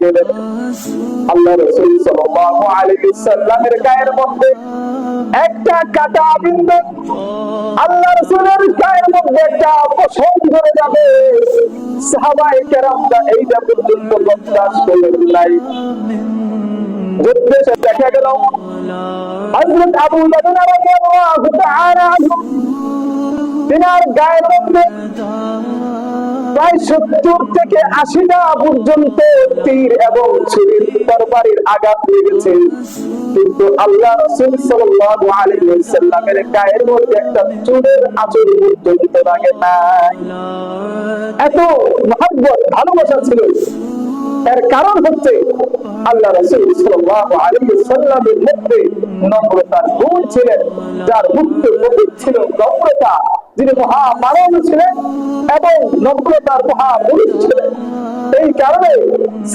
গেলেন। আল্লাহ রাসূল সাল্লাল্লাহু আলাইহি সাল্লামের গায়ের মধ্যে একটা কাটা বিন্দু আল্লাহ রাসূলের গায়ের মধ্যে একটা পশম ধরে যাবে, সাহাবায়ে কেরামরা এইটা পর্যন্ত বরদাস্ত করেন নাই। যুদ্ধে দেখা গেল হযরত আবু বকর রাদিয়াল্লাহু তাআলা আনহু তিনার গায়ের মধ্যে প্রায় ৭০ থেকে ৮০টা পর্যন্ত তীর এবং ছুরির তরবারির আঘাত লেগেছে, কিন্তু আল্লাহ রাসূল সাল্লাল্লাহু আলাইহি ওয়াসাল্লামের গায়ের মধ্যে একটা চুলের আঁচড় পর্যন্ত লাগে নাই। এত মহব্বত ভালোবাসা ছিল। এর কারণ হচ্ছে আল্লাহ রাসূল সাল্লাল্লাহু আলাইহি ওয়াসাল্লামের মধ্যে নম্রতার গুণ ছিলেন, যার মুক্ত প্রতীক ছিল নম্রতা, যিনি মহামানব ছিলেন এবং নম্রতার মহাপুরুষ ছিলেন। এই কারণে